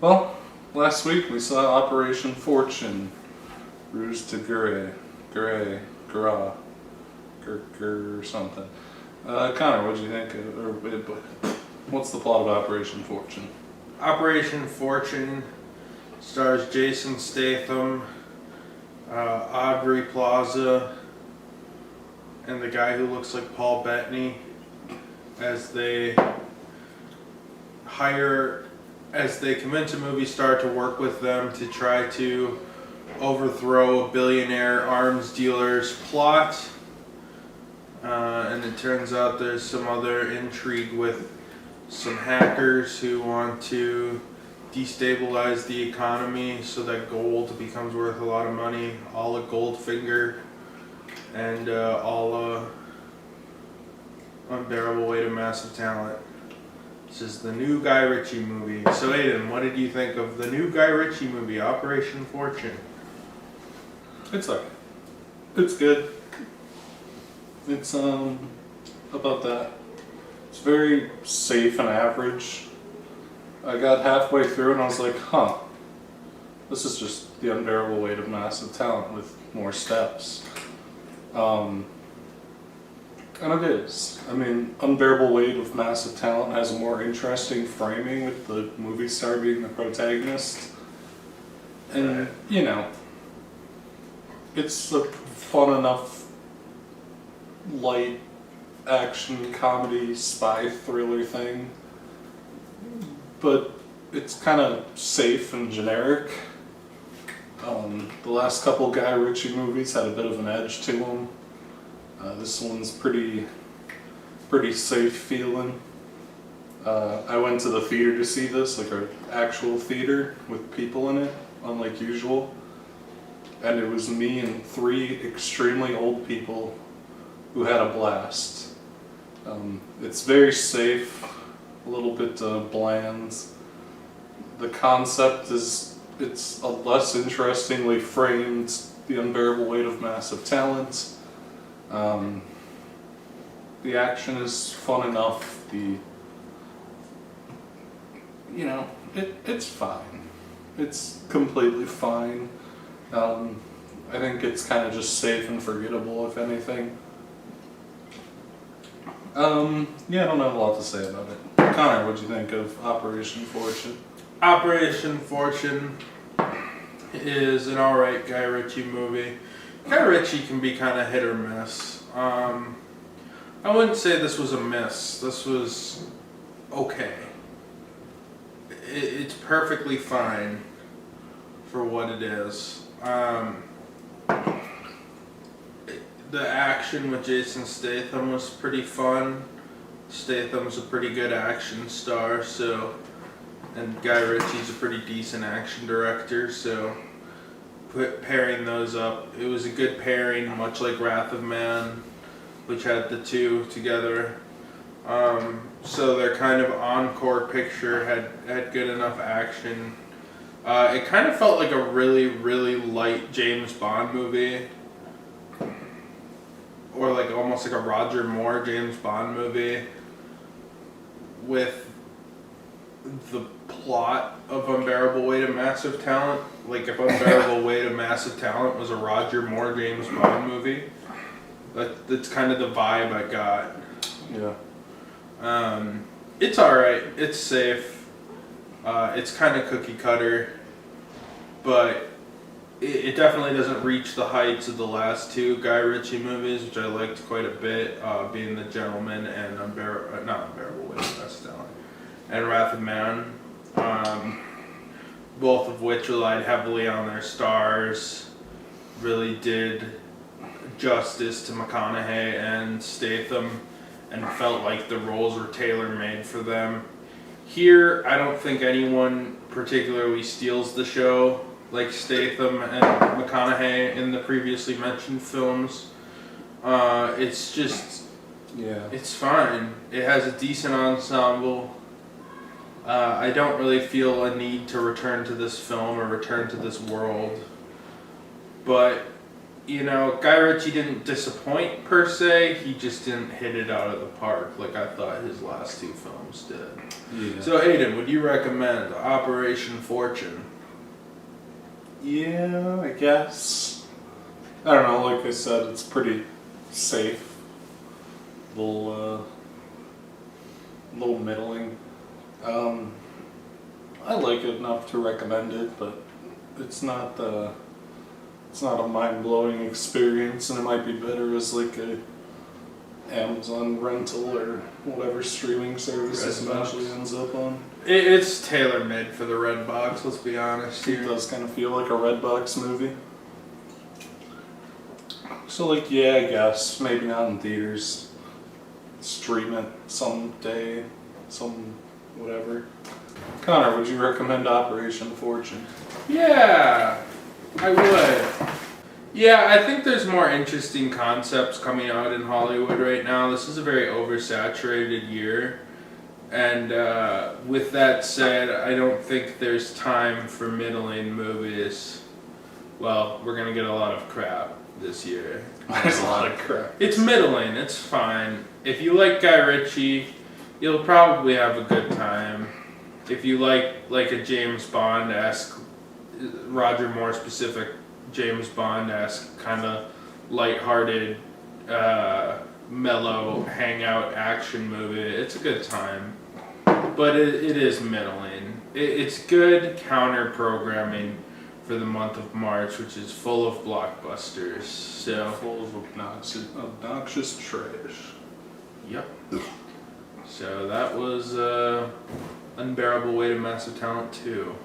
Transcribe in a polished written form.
Well, last week we saw Operation Fortune, Ruse to Guerre, Guerre, or something. Connor, what did you think? What's the plot of Operation Fortune? Operation Fortune stars Jason Statham, Aubrey Plaza, and the guy who looks like Paul Bettany as they convince a movie star to work with them to try to overthrow a billionaire arms dealer's plot. And it turns out there's some other intrigue with some hackers who want to destabilize the economy so that gold becomes worth a lot of money, a la Goldfinger, and a la Unbearable Weight of Massive Talent. This is the new Guy Ritchie movie. So Aiden, what did you think of the new Guy Ritchie movie, Operation Fortune? It's okay. It's good. It's about that. It's very safe and average. I got halfway through and I was like, this is just the Unbearable Weight of Massive Talent with more steps. And it is. I mean, Unbearable Weight of Massive Talent has a more interesting framing with the movie star being the protagonist. And, it's a fun enough, light action comedy spy thriller thing. But it's kind of safe and generic. The last couple Guy Ritchie movies had a bit of an edge to them. This one's pretty safe feeling. I went to the theater to see this, like an actual theater with people in it, unlike usual. And it was me and 3 extremely old people who had a blast. It's very safe, a little bit bland. The concept is, it's a less interestingly framed The Unbearable Weight of Massive Talent. The action is fun enough. It's fine. It's completely fine. I think it's kind of just safe and forgettable, if anything. I don't have a lot to say about it. Connor, what'd you think of Operation Fortune? Operation Fortune is an alright Guy Ritchie movie. Guy Ritchie can be kind of hit or miss. I wouldn't say this was a miss. This was okay. It's perfectly fine for what it is. The action with Jason Statham was pretty fun. Statham's a pretty good action star, and Guy Ritchie's a pretty decent action director, so pairing those up, it was a good pairing, much like Wrath of Man, which had the two together. So their kind of encore picture had good enough action. It kind of felt like a really, really light James Bond movie, or like almost like a Roger Moore James Bond movie, with the plot of Unbearable Weight of Massive Talent. Like if Unbearable Weight of Massive Talent was a Roger Moore James Bond movie. That's kind of the vibe I got. Yeah. It's alright. It's safe. It's kind of cookie cutter, but it definitely doesn't reach the heights of the last 2 Guy Ritchie movies, which I liked quite a bit, being The Gentleman and not Unbearable Weight of Massive Talent, and Wrath of Man. Both of which relied heavily on their stars, really did justice to McConaughey and Statham, and felt like the roles were tailor-made for them. Here, I don't think anyone particularly steals the show like Statham and McConaughey in the previously mentioned films. It's just, it's fine. It has a decent ensemble. I don't really feel a need to return to this film or return to this world, but you know, Guy Ritchie didn't disappoint per se. He just didn't hit it out of the park like I thought his last two films did. Yeah. So Hayden, would you recommend Operation Fortune? Yeah, I guess. I don't know, like I said, it's pretty safe. Little middling. I like it enough to recommend it, but it's not a mind-blowing experience, and it might be better as like a Amazon rental or whatever streaming service this eventually ends up on. It's tailor-made for the red box, let's be honest It here. does kind of feel like a Redbox movie. So like, yeah, I guess maybe not in theaters. Stream it someday, whatever. Connor, would you recommend Operation Fortune? Yeah, I would. Yeah, I think there's more interesting concepts coming out in Hollywood right now. This is a very oversaturated year. And with that said, I don't think there's time for middling movies. Well, we're going to get a lot of crap this year. There's a lot of crap. It's middling, it's fine. If you like Guy Ritchie, you'll probably have a good time. If you like a James Bond-esque, Roger Moore specific James Bond-esque kind of lighthearted, mellow hangout action movie, it's a good time. But it is middling. It's good counter programming for the month of March, which is full of blockbusters. So Full of obnoxious trash. yep. So that was Unbearable Weight of Massive Talent 2.